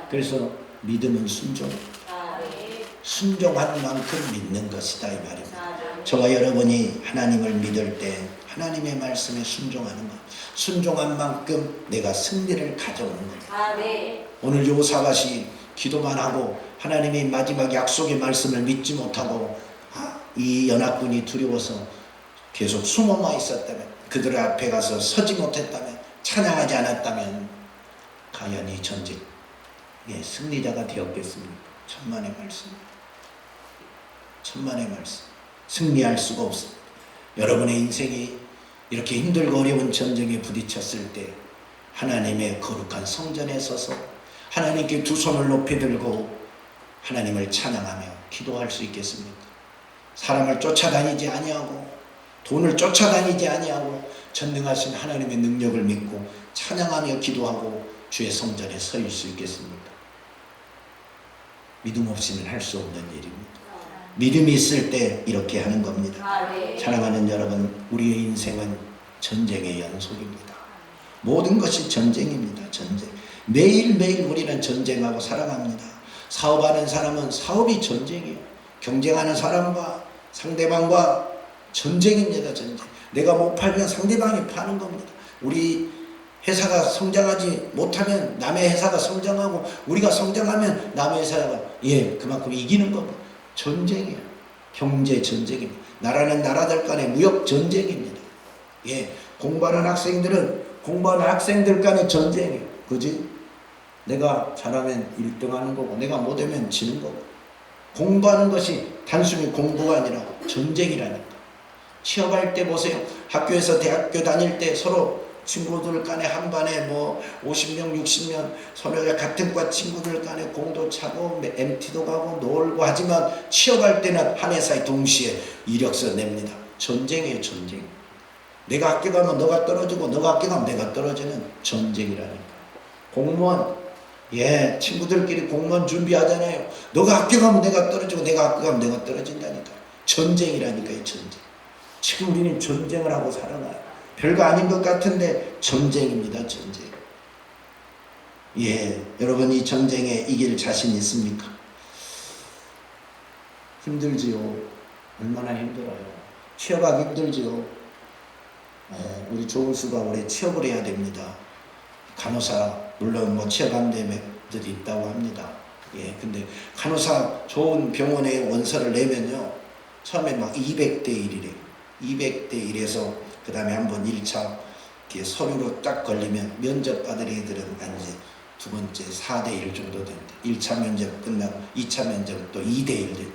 그래서 믿음은 순종하는 만큼 믿는 것이다 이 말입니다. 저와 여러분이 하나님을 믿을 때 하나님의 말씀에 순종하는 것, 순종한 만큼 내가 승리를 가져오는 겁니다. 오늘 여호사밧이 기도만 하고 하나님의 마지막 약속의 말씀을 믿지 못하고 이 연합군이 두려워서 계속 숨어만 있었다면, 그들 앞에 가서 서지 못했다면, 찬양하지 않았다면 과연 이 전쟁 승리자가 되었겠습니까? 천만의 말씀, 천만의 말씀. 승리할 수가 없습니다. 여러분의 인생이 이렇게 힘들고 어려운 전쟁에 부딪혔을 때 하나님의 거룩한 성전에 서서 하나님께 두 손을 높이 들고 하나님을 찬양하며 기도할 수 있겠습니까? 사람을 쫓아다니지 아니하고 돈을 쫓아다니지 아니하고 전능하신 하나님의 능력을 믿고 찬양하며 기도하고 주의 성전에 서 있을 수 있겠습니까? 믿음 없이는 할 수 없는 일입니다. 믿음이 있을 때 이렇게 하는 겁니다. 사랑하는 여러분, 우리의 인생은 전쟁의 연속입니다. 모든 것이 전쟁입니다. 전쟁. 매일매일 우리는 전쟁하고 살아갑니다. 사업하는 사람은 사업이 전쟁이에요. 경쟁하는 사람과 상대방과 전쟁입니다. 전쟁. 내가 못 팔면 상대방이 파는 겁니다. 우리 회사가 성장하지 못하면 남의 회사가 성장하고, 우리가 성장하면 남의 회사가 그만큼 이기는 겁니다. 전쟁이에요. 경제 전쟁입니다. 나라는 나라들 간의 무역 전쟁입니다. 공부하는 학생들은 공부하는 학생들 간의 전쟁이에요. 그지? 내가 잘하면 1등 하는 거고 내가 못하면 지는 거고. 공부하는 것이 단순히 공부가 아니라 전쟁이라니까. 취업할 때 보세요. 학교에서 대학교 다닐 때 서로 친구들 간에 한 반에 뭐 50명 60명 서로 같은 과 친구들 간에 공도 차고 MT도 가고 놀고 하지만 취업할 때는 한 회사에 동시에 이력서 냅니다. 전쟁이에요. 전쟁. 내가 학교 가면 너가 떨어지고 너가 학교 가면 내가 떨어지는 전쟁이라니까. 공무원 친구들끼리 공무원 준비하잖아요. 너가 학교 가면 내가 떨어지고 내가 학교 가면 내가 떨어진다니까. 전쟁이라니까요. 전쟁. 지금 우리는 전쟁을 하고 살아가요. 별거 아닌 것 같은데 전쟁입니다. 전쟁. 여러분 이 전쟁에 이길 자신 있습니까? 힘들지요. 얼마나 힘들어요. 취업하기 힘들지요. 우리 조은수가 올해 취업을 해야 됩니다. 간호사 물론 뭐 취업 안 되는 애들이 있다고 합니다. 근데 간호사 좋은 병원에 원서를 내면요 처음에 막 200대 1이래요. 200대 1에서 그 다음에 한번 1차 서류로 딱 걸리면 면접 받을 애들은 이제 두 번째 4대 1 정도 된대. 1차 면접 끝나고 2차 면접 또 2대 1 된대.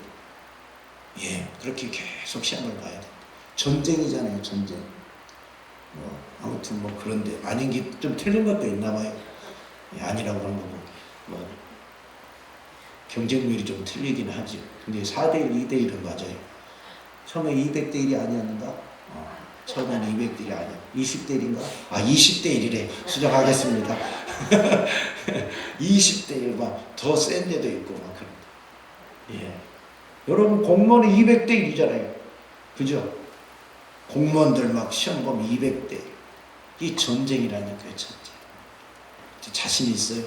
그렇게 계속 시험을 봐야 돼. 전쟁이잖아요. 전쟁. 아무튼 뭐 그런데 아닌 게 좀 틀린 것도 있나 봐요. 아니라고 하는 거고 뭐 경쟁률이 좀 틀리긴 하지. 근데 4대 1, 2대 1은 맞아요. 처음에 200대 1이 아니었는가? 처음에는 200대 1이 아니야. 20대 1인가? 20대 1이래. 수정하겠습니다. 20대 1 막 더 센 데도 있고 막 그런. 여러분 공무원이 200대 1이잖아요. 그죠? 공무원들 막 시험 보면 200대. 이 전쟁이라니까요. 전쟁. 자신 있어요?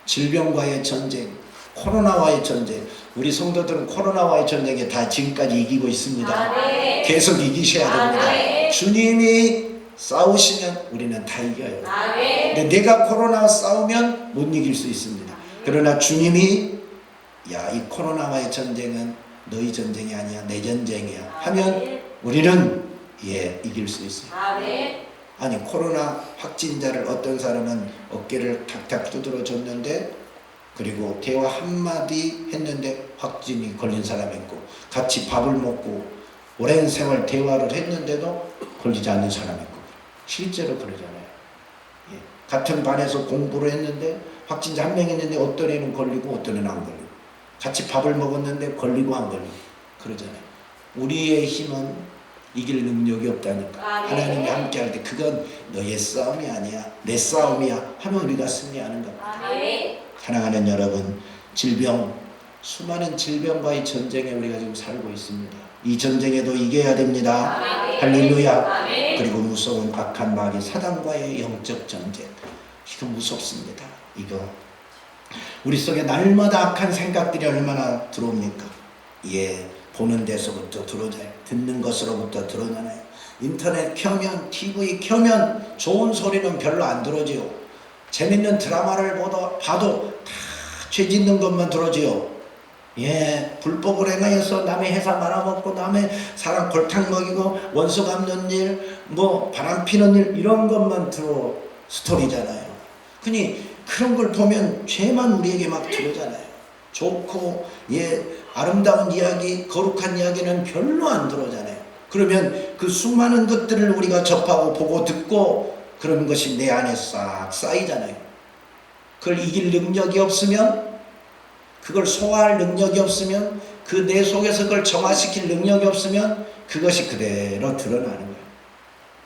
질병과의 전쟁, 코로나와의 전쟁. 우리 성도들은 코로나와의 전쟁에 다 지금까지 이기고 있습니다. 계속 이기셔야 됩니다. 주님이 싸우시면 우리는 다 이겨요. 근데 내가 코로나와 싸우면 못 이길 수 있습니다. 그러나 주님이 이 코로나와의 전쟁은 너희 전쟁이 아니야 내 전쟁이야 하면 우리는 이길 수 있어요. 아니 코로나 확진자를 어떤 사람은 어깨를 탁탁 두드려 줬는데 그리고 대화 한마디 했는데 확진이 걸린 사람이 있고 같이 밥을 먹고 오랜 세월 대화를 했는데도 걸리지 않는 사람이 있고 실제로 그러잖아요. 같은 반에서 공부를 했는데 확진자 한 명 있는데 어떤 애는 걸리고 어떤 애는 안 걸리고 같이 밥을 먹었는데 걸리고 안 걸리고 그러잖아요. 우리의 힘은 이길 능력이 없다니까. 하나님이 함께 할 때 그건 너의 싸움이 아니야 내 싸움이야 하면 우리가 승리하는 겁니다. 사랑하는 여러분, 수많은 질병과의 전쟁에 우리가 지금 살고 있습니다. 이 전쟁에도 이겨야 됩니다. 할렐루야. 그리고 무서운 악한 마귀 사단과의 영적 전쟁. 이거 무섭습니다. 이거 우리 속에 날마다 악한 생각들이 얼마나 들어옵니까? 보는 데서부터 들어오잖아요. 듣는 것으로부터 들어오잖아요. 인터넷 켜면 TV 켜면 좋은 소리는 별로 안 들어오지요. 재밌는 드라마를 봐도 다 죄 짓는 것만 들어오지요. 불법을 행하여서 남의 회사 말아먹고 남의 사람 골탕 먹이고 원수 갚는 일 뭐 바람 피는 일 이런 것만 들어 스토리잖아요. 그런 걸 보면 죄만 우리에게 막 들어오잖아요. 좋고 아름다운 이야기 거룩한 이야기는 별로 안 들어오잖아요. 그러면 그 수많은 것들을 우리가 접하고 보고 듣고 그런 것이 내 안에 싹 쌓이잖아요. 그걸 이길 능력이 없으면 그걸 소화할 능력이 없으면 그 내 속에서 그걸 정화시킬 능력이 없으면 그것이 그대로 드러나는 거예요.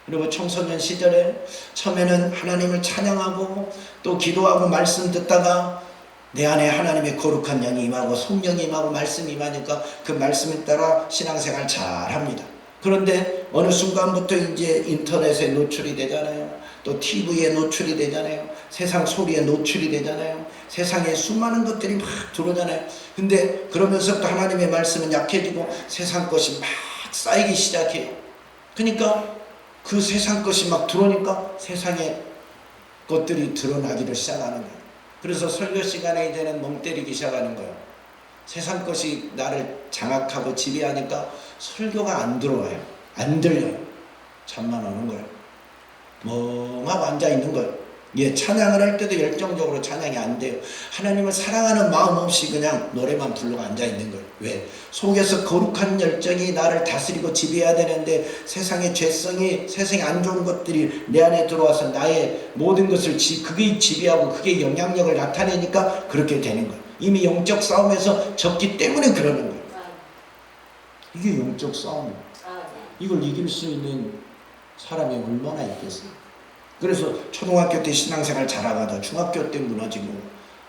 그리고 청소년 시절에 처음에는 하나님을 찬양하고 또 기도하고 말씀 듣다가 내 안에 하나님의 거룩한 영이 임하고 성령이 임하고 말씀이 임하니까 그 말씀에 따라 신앙생활 잘합니다. 그런데 어느 순간부터 이제 인터넷에 노출이 되잖아요. 또 TV에 노출이 되잖아요. 세상 소리에 노출이 되잖아요. 세상에 수많은 것들이 막 들어오잖아요. 근데 그러면서부터 하나님의 말씀은 약해지고 세상 것이 막 쌓이기 시작해요. 그러니까 그 세상 것이 막 들어오니까 세상의 것들이 드러나기를 시작하는 거예요. 그래서 설교 시간에 이제는 멍 때리기 시작하는 거예요. 세상 것이 나를 장악하고 지배하니까 설교가 안 들어와요. 안 들려요. 잠만 오는 거예요. 멍하고 앉아있는 거예요. 예, 찬양을 할 때도 열정적으로 찬양이 안 돼요. 하나님을 사랑하는 마음 없이 그냥 노래만 부르고 앉아있는 거예요. 왜? 속에서 거룩한 열정이 나를 다스리고 지배해야 되는데 세상의 죄성이, 세상에 안 좋은 것들이 내 안에 들어와서 나의 모든 것을 그게 지배하고 그게 영향력을 나타내니까 그렇게 되는 거예요. 이미 영적 싸움에서 졌기 때문에 그러는 거예요. 이게 영적 싸움이에요. 이걸 이길 수 있는 사람이 얼마나 있겠어요. 그래서 초등학교 때 신앙생활 잘하다가 중학교 때 무너지고,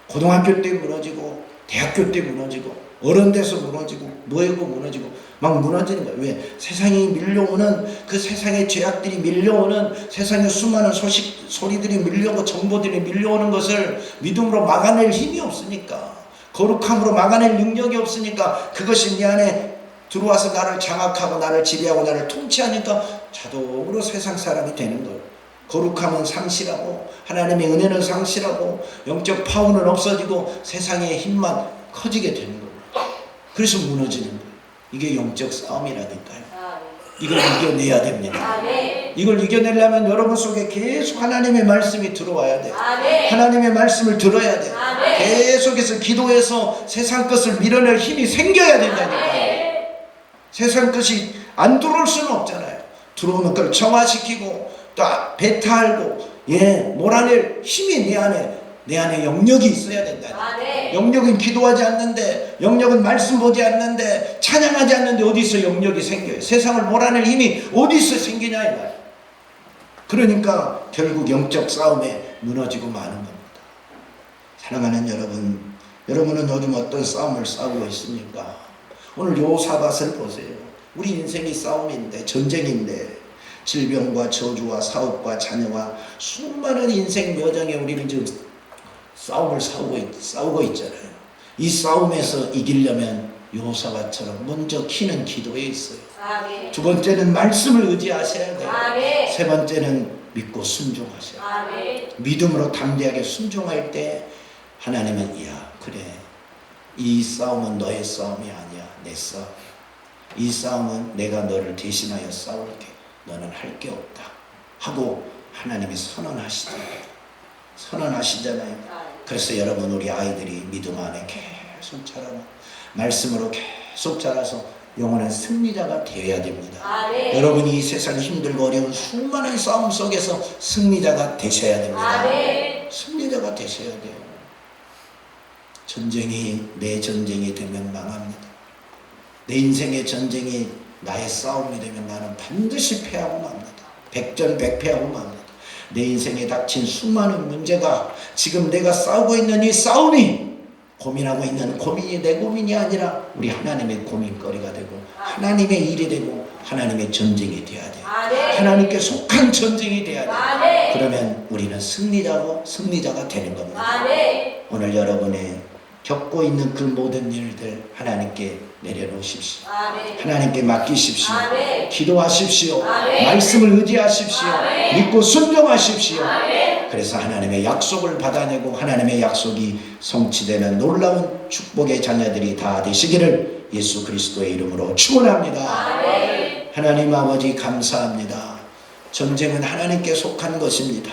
고등학교 때 무너지고, 대학교 때 무너지고, 어른 돼서 무너지고, 뭐하고 무너지고 막 무너지는 거예요. 왜? 세상이 밀려오는, 그 세상의 죄악들이 밀려오는, 세상의 수많은 소리들이 밀려오고 정보들이 밀려오는 것을 믿음으로 막아낼 힘이 없으니까, 거룩함으로 막아낼 능력이 없으니까, 그것이 내 안에 들어와서 나를 장악하고 나를 지배하고 나를 통치하니까 자동으로 세상 사람이 되는 거예요. 거룩함은 상실하고 하나님의 은혜는 상실하고 영적 파워는 없어지고 세상의 힘만 커지게 되는 겁니다. 그래서 무너지는 거예요. 이게 영적 싸움이라니까요. 이걸 이겨내야 됩니다. 이걸 이겨내려면 여러분 속에 계속 하나님의 말씀이 들어와야 돼요. 하나님의 말씀을 들어야 돼요. 계속해서 기도해서 세상 것을 밀어낼 힘이 생겨야 된다니까요. 세상 것이 안 들어올 수는 없잖아요. 들어오면 그걸 정화시키고 또 배타알고 몰아낼 힘이 내 안에 영역이 있어야 된다. 영역은 기도하지 않는데, 영역은 말씀 보지 않는데, 찬양하지 않는데 어디서 영역이 생겨요? 세상을 몰아낼 힘이 어디서 생기냐 이 말이에요. 그러니까 결국 영적 싸움에 무너지고 마는 겁니다. 사랑하는 여러분, 여러분은 요즘 어떤 싸움을 싸우고 있습니까? 오늘 요사밧을 보세요. 우리 인생이 싸움인데, 전쟁인데, 질병과 저주와 사업과 자녀와 수많은 인생 여정에 우리는 지금 싸움을 싸우고 있잖아요. 이 싸움에서 이기려면 요사밧처럼 먼저 키는 기도에 있어요. 두 번째는 말씀을 의지하셔야 돼요. 세 번째는 믿고 순종하셔야 돼요. 믿음으로 담대하게 순종할 때 하나님은 그래, 이 싸움은 너의 싸움이 아니야, 내 싸움. 이 싸움은 내가 너를 대신하여 싸울게. 너는 할 게 없다 하고 하나님이 선언하시잖아요. 그래서 여러분, 우리 아이들이 믿음 안에 계속 자라고 말씀으로 계속 자라서 영원한 승리자가 되어야 됩니다. 여러분이 이 세상 힘들고 어려운 수많은 싸움 속에서 승리자가 되셔야 됩니다. 승리자가 되셔야 돼요. 전쟁이 내 전쟁이 되면 망합니다. 내 인생의 전쟁이 나의 싸움이 되면 나는 반드시 패하고 맙니다. 백전백패하고 맙니다. 내 인생에 닥친 수많은 문제가 지금 내가 싸우고 있는 이 싸움이, 고민하고 있는 고민이 내 고민이 아니라 우리 하나님의 고민거리가 되고 하나님의 일이 되고 하나님의 전쟁이 돼야 돼요. 하나님께 속한 전쟁이 돼야 돼요. 그러면 우리는 승리자가 되는 겁니다. 오늘 여러분의 겪고 있는 그 모든 일들 하나님께 내려놓으십시오. 하나님께 맡기십시오. 기도하십시오. 말씀을 의지하십시오. 믿고 순종하십시오. 그래서 하나님의 약속을 받아내고 하나님의 약속이 성취되는 놀라운 축복의 자녀들이 다 되시기를 예수 그리스도의 이름으로 축원합니다. 하나님 아버지, 감사합니다. 전쟁은 하나님께 속한 것입니다.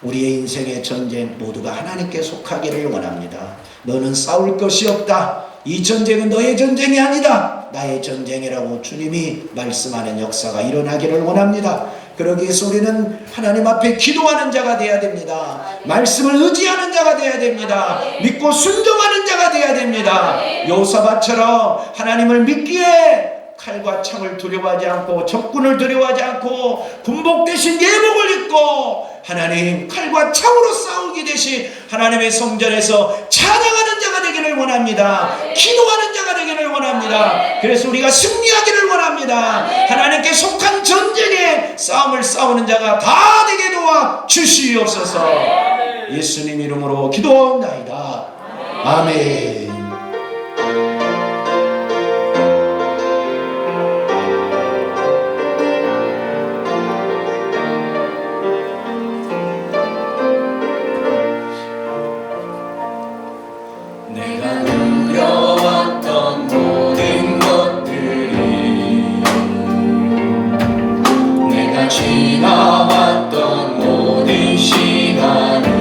우리의 인생의 전쟁 모두가 하나님께 속하기를 원합니다. 너는 싸울 것이 없다. 이 전쟁은 너의 전쟁이 아니다. 나의 전쟁이라고 주님이 말씀하는 역사가 일어나기를 원합니다. 그러기 위해서 우리는 하나님 앞에 기도하는 자가 되어야 됩니다. 말씀을 의지하는 자가 되어야 됩니다. 믿고 순종하는 자가 되어야 됩니다. 요사밧처럼 하나님을 믿기에 칼과 창을 두려워하지 않고 적군을 두려워하지 않고 군복 대신 예복을 입고 하나님 칼과 창으로 싸우기 대신 하나님의 성전에서 찬양하는 자가 되기를 원합니다. 기도하는 자가 되기를 원합니다. 그래서 우리가 승리하기를 원합니다. 하나님께 속한 전쟁에 싸움을 싸우는 자가 다 되게 도와 주시옵소서. 예수님 이름으로 기도하옵나이다. 아멘. 지나왔던 모든 시간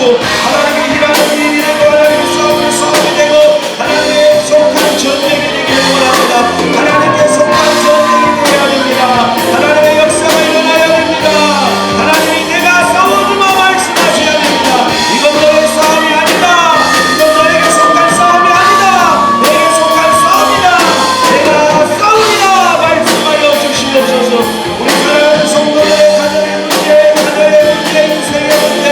도와주시고 하나님의 일하는 일이 되고 하나님의 싸움은 싸움이 되고 하나님의 속한 전쟁이 되기를 원합니다. 하나님께 속한 전쟁이 되어야 됩니다. 하나님의 역사가 일어나야 됩니다. 하나님이 내가 싸우지마 말씀하셔야 됩니다. 이건 너의 싸움이 아니다. 이건 너에게 속한 싸움이 아니다. 내게 속한 싸움이다. 내가 싸우리라 말씀하여 주시옵소서. 우리 사랑하는 성도들의 가정의 문제, 자녀의 문제, 인생의 문제,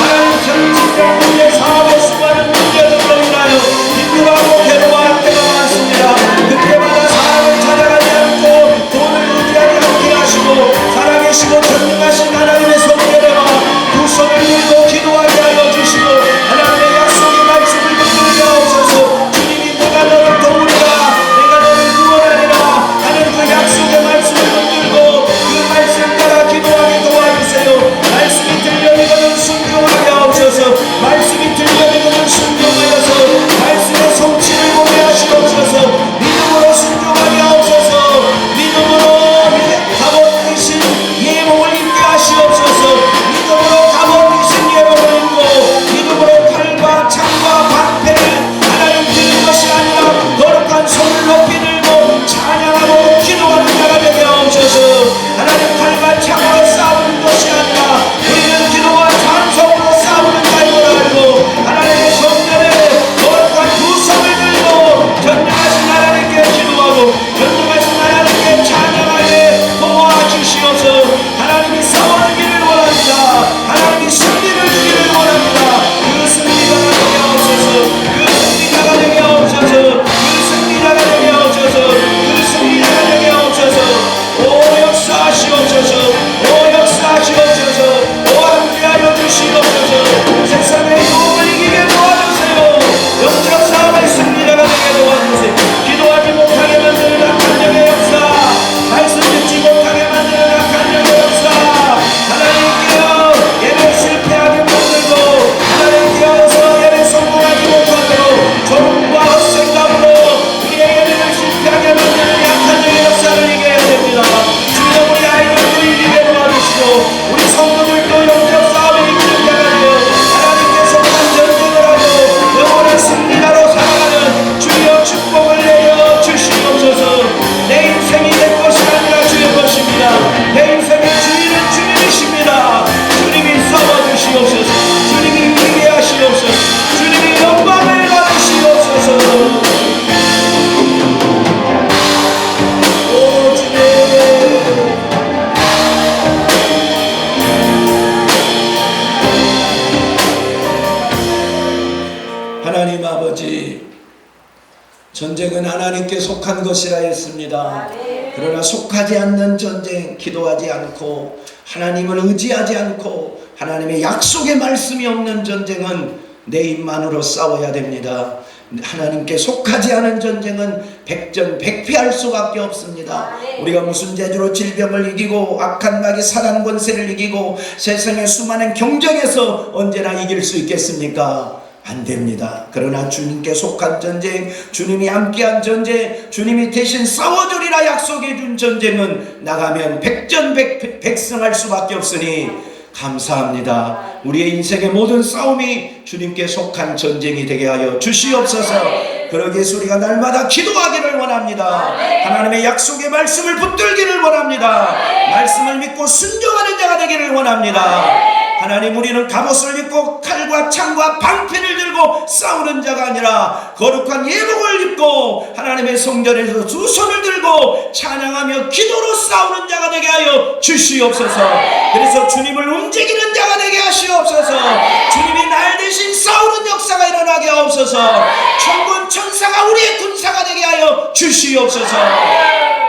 하나님 정치적 문제, 사업의 수많은 문제들로 인하여 힘들어하고 괴로워할 때가 많습니다. 그때마다 사람을 찾아가지 않고 돈을 의지하지 않게 하시고 살아계시고 전능하신 하나님의 성령과 두 손을 들고 기도하게 하여 주시고 하나님의 약속의 말씀을 붙들게 하옵소서. 주님이 내가 너를 도우리라, 내가 너를 구원하리라 하는 그 약속의 말씀을 붙들고 그 말씀 따라 기도하게 도와주세요. 말씀이 들려지거든 순종하게 하옵소서. 말씀이 들려지거든 순종하여서 말씀의 성취를 보게 하시옵소서. 믿음으로 순종하게 하옵소서. 믿음으로 갑옷 대신 예복을 입게 하시옵소서. 믿음으로 갑옷 대신 예복을 입고 믿음으로 칼과 창과 방패를 하나님 드는 것이 아니라 거룩한 손을 높이 들고 찬양하고 기도하는 자가 되게 하옵소서. 하나님 칼과 창으로 싸우는 것이 아니라 우리는 기도와 찬송으로 싸우는 자임을 알고 하나님의 성전에 거룩한 두 손을 들고 전능하신 하나님께 기도하고 전능하신 하나님께 찬양하게 도와주시옵소서. 하나님이 싸워주기를 원합니다. 하나님이 승리를 주기를 원합니다. 그 승리자가 되게 하옵소서. 그 승리자가 되게 하옵소서. 그 승리자가 되게 하옵소서. 그 승리자가 되게 하옵소서. 오 역사하시옵소서. 오 역사하시옵소서. 오 함께하여 주시옵소서. 세상의 유혹을 이기게 도와주세요. 영적 싸움의 승리자가 되게 도와주세요. 기도하지 못하게 만드는 악한 역사, 말씀 듣지 못하게 만드는 악한 역사, 하나님께요 예배 실패하게 만들고 하나님께서 예배 성공하지 못하도록 조롱과 헛생각으로 우리의 예배를 실패하게 만드는 약한 역사를 이겨야 됩니다. 주여 우리 아이들도 이기게 도와주시고 우리 성도들도 영적 싸움에 이기는 자가 되어 하나님께 속한 전쟁을 하고 영원한 승리자로 살아가는 주여 축복을 내려 주시옵소서. 내 인생이 내 것이 아니라 주의 것입니다. 내 인생의 주인은 주님이십니다. 주님이 싸워주시옵소서. 주님이 이기게 하시옵소서. 주님이 영광을 받으시옵소서. 오 주님, 하나님 아버지, 전쟁은 하나님께 속한 것이라 했습니다. 그러나 속하지 않는 전쟁, 기도하지 않고 하나님을 의지하지 않고 하나님의 약속의 말씀이 없는 전쟁은 내 입만으로 싸워야 됩니다. 하나님께 속하지 않은 전쟁은 백전백패할 수밖에 없습니다. 우리가 무슨 재주로 질병을 이기고 악한 마귀 사단 권세를 이기고 세상의 수많은 경쟁에서 언제나 이길 수 있겠습니까? 안 됩니다. 그러나 주님께 속한 전쟁, 주님이 함께한 전쟁, 주님이 대신 싸워주리라 약속해 준 전쟁은 나가면 백전백승할 수밖에 없으니 감사합니다. 우리의 인생의 모든 싸움이 주님께 속한 전쟁이 되게 하여 주시옵소서. 그러기 위해서 우리가 날마다 기도하기를 원합니다. 하나님의 약속의 말씀을 붙들기를 원합니다. 말씀을 믿고 순종하는 자가 되기를 원합니다. 하나님, 우리는 갑옷을 입고 칼과 창과 방패를 들고 싸우는 자가 아니라 거룩한 예복을 입고 하나님의 성전에서 두 손을 들고 찬양하며 기도로 싸우는 자가 되게 하여 주시옵소서. 그래서 주님을 움직이는 자가 되게 하시옵소서. 주님이 날 대신 싸우는 역사가 일어나게 하옵소서. 천군 천사가 우리의 군사가 되게 하여 주시옵소서.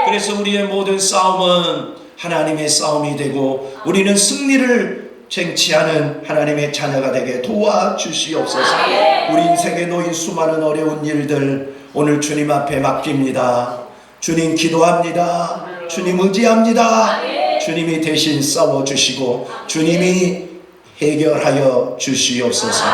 그래서 우리의 모든 싸움은 하나님의 싸움이 되고 우리는 승리를 쟁취하는 하나님의 자녀가 되게 도와주시옵소서. 우리 인생에 놓인 수많은 어려운 일들 오늘 주님 앞에 맡깁니다. 주님 기도합니다. 주님 의지합니다. 주님이 대신 싸워주시고 주님이 해결하여 주시옵소서.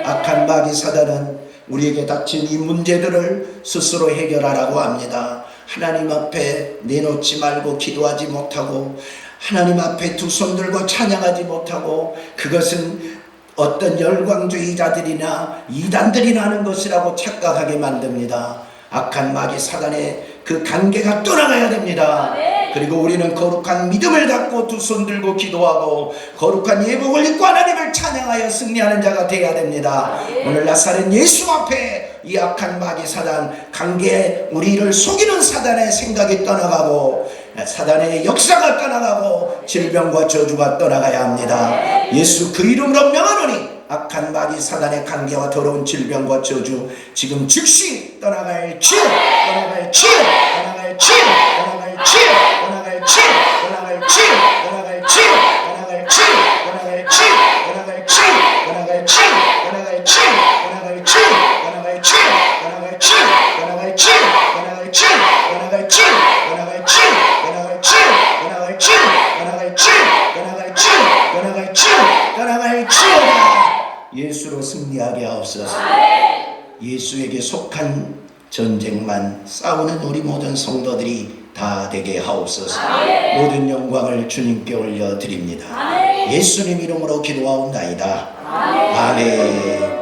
악한 마귀 사단은 우리에게 닥친 이 문제들을 스스로 해결하라고 합니다. 하나님 앞에 내놓지 말고 기도하지 못하고 하나님 앞에 두 손 들고 찬양하지 못하고 그것은 어떤 열광주의자들이나 이단들이나 하는 것이라고 착각하게 만듭니다. 악한 마귀 사단의 그 관계가 떠나가야 됩니다. 그리고 우리는 거룩한 믿음을 갖고 두 손 들고 기도하고 거룩한 예복을 입고 하나님을 찬양하여 승리하는 자가 되어야 됩니다. 오늘 나사렛 예수 앞에 이 악한 마귀 사단 관계, 우리를 속이는 사단의 생각이 떠나가고 사단의 역사가 떠나가고 질병과 저주가 떠나가야 합니다. 예수 그 이름으로 명하노니 악한 마귀 사단의 관계와 더러운 질병과 저주 지금 즉시 떠나갈지어, 떠나갈지어, 떠나갈지어, 떠나갈지어, 떠나갈지어, 떠나갈지어, 떠나갈지어, 떠나갈지어, 떠나갈지어, 떠나갈지어, 떠나갈지어, 떠나갈지어, 떠나갈지어, 떠나갈지어, 떠나갈지어, 떠나갈지어, 떠나갈지어, 떠나갈지어, 떠나갈지어, 떠나갈지어다. 예수로 승리하게 하옵소서. 예수에게 속한 전쟁만 싸우는 우리 모든 성도들이 다 되게 하옵소서. 모든 영광을 주님께 올려드립니다. 예수님 이름으로 기도하옵나이다. 아멘.